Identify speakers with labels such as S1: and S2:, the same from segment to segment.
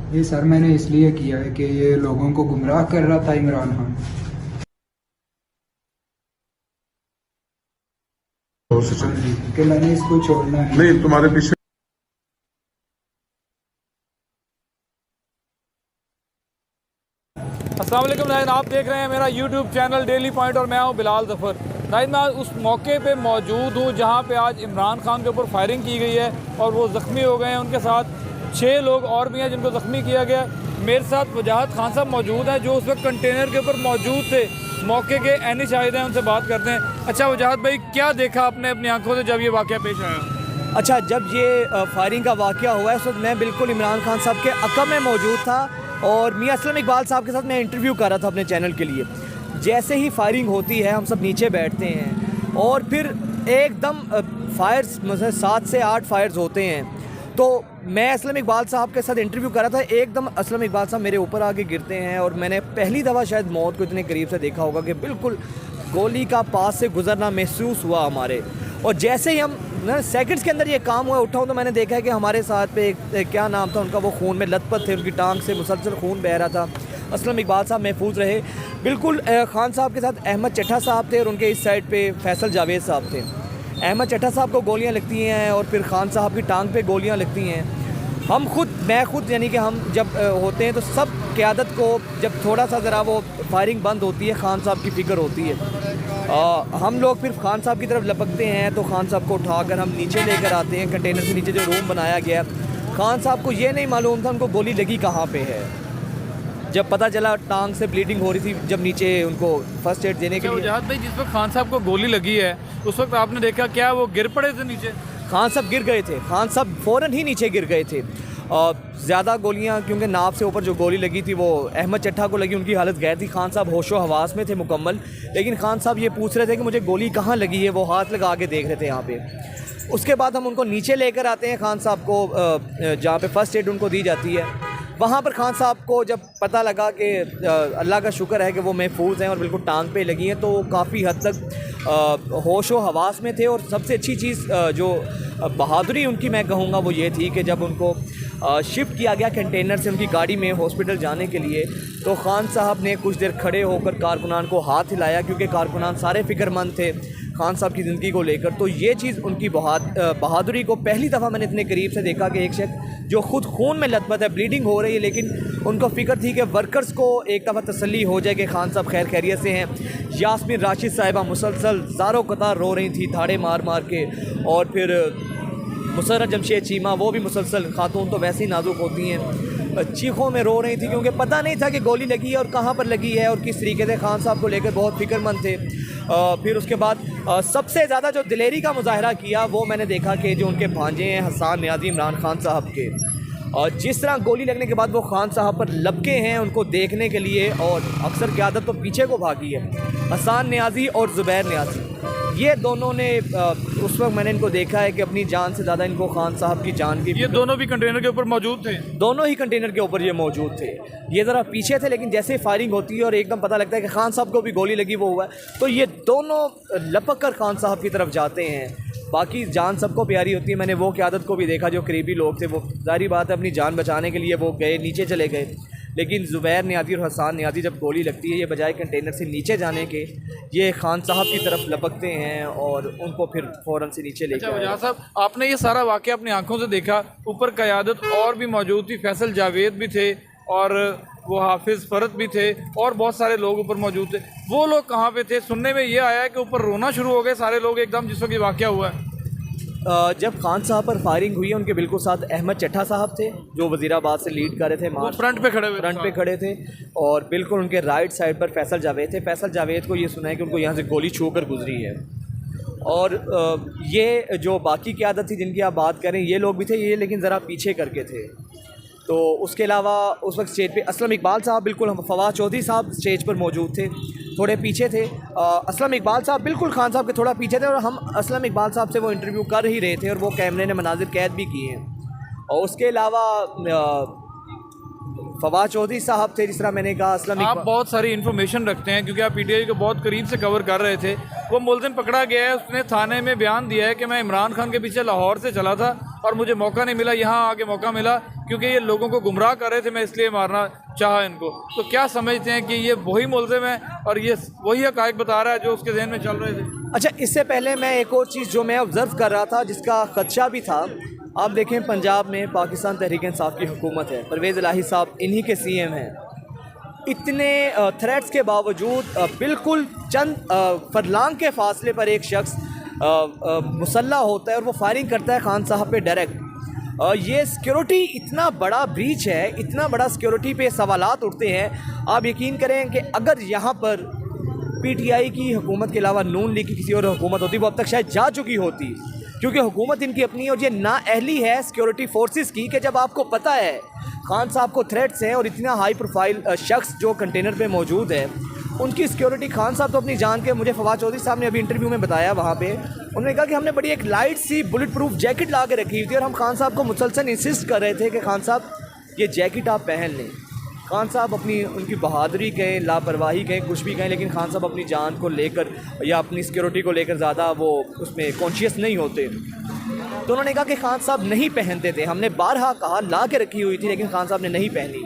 S1: ये सर मैंने इसलिए किया है कि ये लोगों को गुमराह कर रहा था इमरान खान। हाँ जी, कि मैंने इसको छोड़ना
S2: नहीं, तुम्हारे पीछे
S3: अस्सलाम वालेकुम नाज़रीन, आप देख रहे हैं मेरा यूट्यूब चैनल डेली पॉइंट और मैं हूं बिलाल ज़फ़र। नाज़रीन, मैं उस मौके पे मौजूद हूं जहां पे आज इमरान खान के ऊपर फायरिंग की गई है और वो ज़ख्मी हो गए हैं। उनके साथ 6 लोग और भी हैं जिनको ज़ख्मी किया गया। मेरे साथ वजाहत खान साहब मौजूद हैं जो उस वक्त कंटेनर के ऊपर मौजूद थे, मौके के ऐनी शाहिद हैं। उनसे बात करते हैं। अच्छा वजाहत भाई, क्या देखा आपने अपनी आंखों से जब ये वाक़या पेश आया?
S4: अच्छा, जब ये फायरिंग का वाक़या हुआ है उस वक्त मैं बिल्कुल इमरान खान साहब के अक़ब में मौजूद था और मियां असलम इकबाल साहब के साथ मैं इंटरव्यू कर रहा था अपने चैनल के लिए। जैसे ही फायरिंग होती है हम सब नीचे बैठते हैं और फिर एकदम फायर्स मतलब 7 से 8 फायर्स होते हैं। तो मैं असलम इकबाल साहब के साथ इंटरव्यू कर रहा था, एकदम असलम इकबाल साहब मेरे ऊपर आके गिरते हैं और मैंने पहली दफ़ा शायद मौत को इतने करीब से देखा होगा कि बिल्कुल गोली का पास से गुजरना महसूस हुआ हमारे। और जैसे ही हम सेकंड्स के अंदर ये काम हुआ, उठाऊँ तो मैंने देखा है कि हमारे साथ पे एक क्या नाम था उनका, वो खून में लथपथ थे, उनकी टांग से मुसलसल खून बह रहा था। असलम इकबाल साहब महफूज रहे बिल्कुल। खान साहब के साथ अहमद चट्टा साहब थे और उनके इस साइड पे फैसल जावेद साहब थे। अहमद चट्टा साहब को गोलियां लगती हैं और फिर खान साहब की टांग पे गोलियां लगती हैं। मैं खुद यानी कि हम जब होते हैं तो सब क़यादत को जब थोड़ा सा ज़रा वो फायरिंग बंद होती है खान साहब की फ़िक्र होती है। हम लोग फिर खान साहब की तरफ लपकते हैं तो खान साहब को उठाकर हम नीचे लेकर आते हैं, कंटेनर से नीचे जो रूम बनाया गया। खान साहब को ये नहीं मालूम था उनको गोली लगी कहाँ पे है। जब पता चला टांग से ब्लीडिंग हो रही थी, जब नीचे उनको फर्स्ट एड देने के लिए।
S3: वजाहत भाई, जिस वक्त खान साहब को गोली लगी है उस वक्त आपने देखा क्या वो गिर पड़े थे नीचे?
S4: खान साहब गिर गए थे, खान साहब फ़ौरन ही नीचे गिर गए थे। ज़्यादा गोलियां क्योंकि नाप से ऊपर जो गोली लगी थी वो अहमद चट्टा को लगी, उनकी हालत गैर थी। खान साहब होशो हवास में थे मुकम्मल, लेकिन खान साहब ये पूछ रहे थे कि मुझे गोली कहाँ लगी है, वो हाथ लगा के देख रहे थे यहाँ पे। उसके बाद हम उनको नीचे लेकर आते हैं खान साहब को, जहाँ पे फ़र्स्ट एड उनको दी जाती है। वहाँ पर खान साहब को जब पता लगा कि अल्लाह का शुक्र है कि वो महफूज हैं और बिल्कुल टांग पे लगी हैं, तो काफ़ी हद तक होशो हवास में थे। और सबसे अच्छी चीज़ जो बहादुरी उनकी मैं कहूँगा वो ये थी कि जब उनको शिफ्ट किया गया कंटेनर से उनकी गाड़ी में हॉस्पिटल जाने के लिए, तो खान साहब ने कुछ देर खड़े होकर कारकुनान को हाथ हिलाया, क्योंकि कारकुनान सारे फ़िक्रमंद थे खान साहब की ज़िंदगी को लेकर। तो ये चीज़ उनकी बहादुरी को पहली दफ़ा मैंने इतने करीब से देखा कि एक शख्स जो खुद खून में लथपथ है, ब्लीडिंग हो रही है, लेकिन उनको फ़िक्र थी कि वर्कर्स को एक दफ़ा तसल्ली हो जाए कि खान साहब खैर खैरियत से हैं। यास्मीन राशिद साहिबा मुसलसल ज़ारों कतार रो रही थी धाड़े मार मार के, और फिर मुसर्रत जमशेद चीमा, वो भी मुसलसल, खातून तो वैसे ही नाजुक होती हैं, चीखों में रो रही थी क्योंकि पता नहीं था कि गोली लगी है और कहाँ पर लगी है और किस तरीके से। खान साहब को लेकर बहुत फ़िक्रमंद थे। फिर उसके बाद सबसे ज़्यादा जो दिलेरी का मुजाहरा किया वो मैंने देखा कि जो उनके भांजे हैं हसन न्याज़ी इमरान खान साहब के, और जिस तरह गोली लगने के बाद वो खान साहब पर लपके हैं उनको देखने के लिए, और अक्सर क़यादत तो पीछे को भागी है। हसन न्याज़ी और ज़ुबैर न्याज़ी, ये दोनों ने उस वक्त मैंने इनको देखा है कि अपनी जान से ज़्यादा इनको खान साहब की जान की।
S3: ये दोनों भी कंटेनर के ऊपर मौजूद थे?
S4: दोनों ही कंटेनर के ऊपर ये मौजूद थे। ये ज़रा पीछे थे, लेकिन जैसे ही फायरिंग होती है और एकदम पता लगता है कि खान साहब को भी गोली लगी वो हुआ है, तो ये दोनों लपक कर खान साहब की तरफ जाते हैं। बाकी जान सबको प्यारी होती है। मैंने वो क़यादत को भी देखा जो करीबी लोग थे, वो ज़ाहिर बात है अपनी जान बचाने के लिए वो गए, नीचे चले गए। लेकिन ज़ुबैर न्याज़ी और हसन न्याज़ी जब गोली लगती है, ये बजाय कंटेनर से नीचे जाने के ये खान साहब की तरफ लपकते हैं और उनको फिर फ़ौरन से नीचे लेकर।
S3: अच्छा वजाहत साहब, आपने ये सारा वाक़या अपनी आंखों से देखा, ऊपर क़यादत और भी मौजूद थी, फैसल जावेद भी थे और वो हाफिज़ फ़रत भी थे और बहुत सारे लोग ऊपर मौजूद थे। वो लोग कहाँ पे थे? सुनने में ये आया है कि ऊपर रोना शुरू हो गए सारे लोग एकदम जिस वक्त ये वाक़या हुआ है।
S4: जब खान साहब पर फायरिंग हुई है उनके बिल्कुल साथ अहमद चट्टा साहब थे जो वज़ीराबाद से लीड कर रहे थे, मार्च
S3: फ्रंट पे खड़े
S4: थे, और बिल्कुल उनके राइट साइड पर फैसल जावेद थे। फैसल जावेद को ये सुना है कि उनको यहाँ से गोली छू कर गुजरी है। और ये जो बाकी क़यादत थी जिनकी आप बात करें, ये लोग भी थे, ये लेकिन ज़रा पीछे करके थे। तो उसके अलावा उस वक्त स्टेज पे असलम इकबाल साहब बिल्कुल, हम फवाद चौधरी साहब स्टेज पर मौजूद थे, थोड़े पीछे थे। असलम इकबाल साहब बिल्कुल खान साहब के थोड़ा पीछे थे, और हम असलम इकबाल साहब से वो इंटरव्यू कर ही रहे थे और वो कैमरे ने मनाजिर कैद भी किए हैं। और उसके अलावा फवाद चौधरी साहब थे, जिस तरह मैंने कहा। असलम
S3: आप बहुत सारी इन्फॉर्मेशन रखते हैं क्योंकि आप पीटीआई को बहुत करीब से कवर कर रहे थे। वो मुलजिम पकड़ा गया है, उसने थाने में बयान दिया है कि मैं इमरान खान के पीछे लाहौर से चला था और मुझे मौका नहीं मिला, यहाँ आके मौका मिला। क्योंकि ये लोगों को गुमराह कर रहे थे, मैं इसलिए मारना चाहा इनको। तो क्या समझते हैं कि ये वही मुलजिम है और ये वही हक़ाइक़ बता रहा है जो उसके जहन में चल रहे थे?
S4: अच्छा, इससे पहले मैं एक और चीज़ जो मैं ऑब्ज़र्व कर रहा था, जिसका ख़दशा भी था, आप देखें पंजाब में पाकिस्तान तहरीक इंसाफ की हुकूमत है, परवेज़ इलाही साहब इन्हीं के CM हैं। इतने थ्रेट्स के बावजूद बिल्कुल चंद फरलांग के फासले पर एक शख्स मुसल्ला होता है और वो फायरिंग करता है खान साहब पे डायरेक्ट। ये सिक्योरिटी इतना बड़ा ब्रीच है, इतना बड़ा सिक्योरिटी पे सवालात उठते हैं। आप यकीन करें कि अगर यहाँ पर PTI की हुकूमत के अलावा नून लीग की किसी और हुकूमत होती, वो अब तक शायद जा चुकी होती, क्योंकि हुकूमत इनकी अपनी है और ये नाअहली है सिक्योरिटी फोर्सेस की कि जब आपको पता है खान साहब को थ्रेट्स हैं और इतना हाई प्रोफाइल शख्स जो कंटेनर पे मौजूद है, उनकी सिक्योरिटी। खान साहब तो अपनी जान के, मुझे फवाद चौधरी साहब ने अभी इंटरव्यू में बताया वहाँ पे, उन्होंने कहा कि हमने बड़ी एक लाइट सी बुलेट प्रूफ जैकेट ला के रखी हुई थी और हम खान साहब को मुसलसल इंसिस्ट कर रहे थे कि खान साहब ये जैकेट आप पहन लें। खान साहब अपनी उनकी बहादुरी कहें, लापरवाही कहें, कुछ भी कहें, लेकिन खान साहब अपनी जान को लेकर या अपनी सिक्योरिटी को लेकर ज़्यादा वो उसमें कॉन्शियस नहीं होते। तो उन्होंने कहा कि खान साहब नहीं पहनते थे, हमने बारहा कहा ला के रखी हुई थी, लेकिन खान साहब ने नहीं पहनी।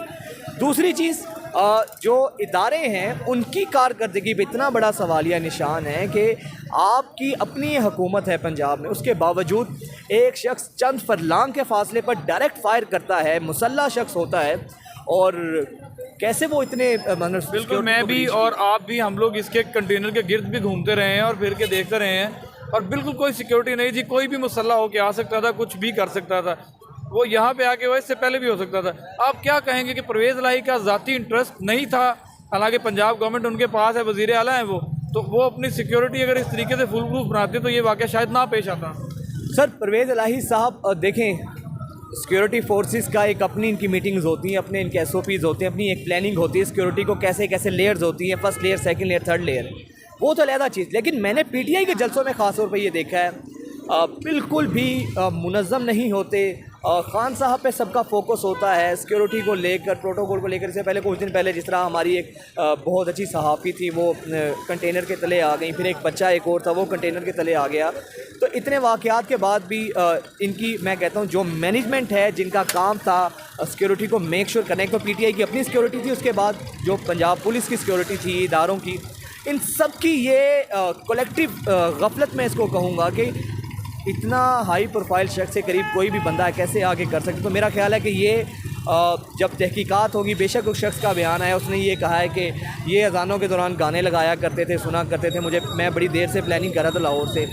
S4: दूसरी चीज़, जो इदारे हैं उनकी कारकर्दगी पे इतना बड़ा सवालिया निशान है कि आपकी अपनी हुकूमत है पंजाब में, उसके बावजूद एक शख्स चंद फरलांग के फासले पर डायरेक्ट फायर करता है, मुसल्ला शख्स होता है, और कैसे वो इतने
S3: बिल्कुल, मैं भी और आप भी, हम लोग इसके कंटेनर के गिर्द भी घूमते रहे हैं और फिर के देखते रहे हैं, और बिल्कुल कोई सिक्योरिटी नहीं थी। कोई भी मुसल्ला होके आ सकता था, कुछ भी कर सकता था। वो यहाँ पे आके हुआ, इससे पहले भी हो सकता था। आप क्या कहेंगे कि परवेज़ इलाही का ज़ाती इंटरेस्ट नहीं था, हालांकि पंजाब गवर्नमेंट उनके पास है, वज़ीर आला हैं वो, तो वो अपनी सिक्योरिटी अगर इस तरीके से फुल प्रूफ बनाते तो ये वाक़या शायद ना पेश आता।
S4: सर, परवेज़ इलाही साहब देखें, सिक्योरिटी फोर्सेस का एक अपनी इनकी मीटिंग्स होती हैं, अपने इनके SOPs होते हैं, अपनी एक प्लानिंग होती है सिक्योरिटी को कैसे कैसे लेयर्स होती हैं, first layer, second layer, third layer, वो तो अलग चीज़। लेकिन मैंने PTI के जलसों में ख़ास तौर पर ये देखा है, बिल्कुल भी मुनज़्ज़म नहीं होते। खान साहब पे सबका फोकस होता है सिक्योरिटी को लेकर, प्रोटोकॉल को लेकर। इससे पहले कुछ दिन पहले जिस तरह हमारी एक बहुत अच्छी सहाफ़ी थी, वो कंटेनर के तले आ गई, फिर एक बच्चा एक और था, वो कंटेनर के तले आ गया। तो इतने वाक़यात के बाद भी इनकी, मैं कहता हूँ, जो मैनेजमेंट है, जिनका काम था सिक्योरिटी को मेक श्योर करने, तो PTI की अपनी सिक्योरिटी थी, उसके बाद जो पंजाब पुलिस की सिक्योरिटी थी, इदारों की, इन सब की ये कलेक्टिव गफलत में इसको कहूँगा कि इतना हाई प्रोफाइल शख्स से करीब कोई भी बंदा कैसे आगे कर सकते। तो मेरा ख्याल है कि ये जब तहकीकात होगी, बेशक उस शख्स का बयान आया, उसने ये कहा है कि ये अज़ानों के दौरान गाने लगाया करते थे, सुना करते थे, मैं बड़ी देर से प्लानिंग कर रहा था लाहौर से।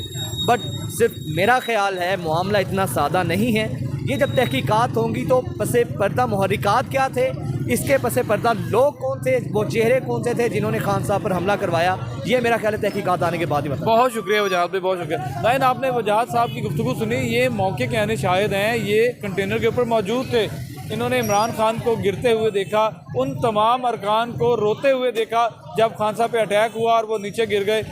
S4: बट सिर्फ मेरा ख्याल है मामला इतना सादा नहीं है। ये जब तहकीकात होंगी तो पसे पर्दा मुहर्रिकात क्या थे, इसके पसे पर्दा लोग कौन थे, वो चेहरे कौन से थे जिन्होंने खान साहब पर हमला करवाया, ये मेरा ख्याल है तहकीकात आने के बाद ही।
S3: बहुत शुक्रिया वजाहत भाई, बहुत शुक्रिया। लाइन आपने वजाहत साहब की गुफ्तगू सुनी, ये मौके के आने शाहिद हैं, ये कंटेनर के ऊपर मौजूद थे। इन्होंने इमरान खान को गिरते हुए देखा, उन तमाम अरकान को रोते हुए देखा जब खान साहब पे अटैक हुआ और वो नीचे गिर गए।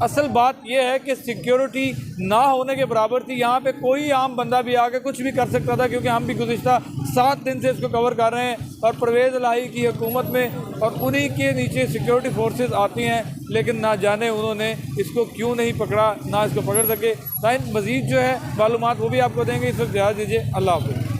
S3: असल बात यह है कि सिक्योरिटी ना होने के बराबर थी। यहाँ पे कोई आम बंदा भी आके कुछ भी कर सकता था, क्योंकि हम भी गुज़िश्ता 7 दिन से इसको कवर कर रहे हैं और परवेज़ इलाही की हुकूमत में और उन्हीं के नीचे सिक्योरिटी फोर्सेस आती हैं, लेकिन ना जाने उन्होंने इसको क्यों नहीं पकड़ा, ना इसको पकड़ सके। लाइन मज़ीद जो है मालूमात वो भी आपको देंगे। इस वक्त इजाज़त दीजिए, अल्लाह हाफ़िज़।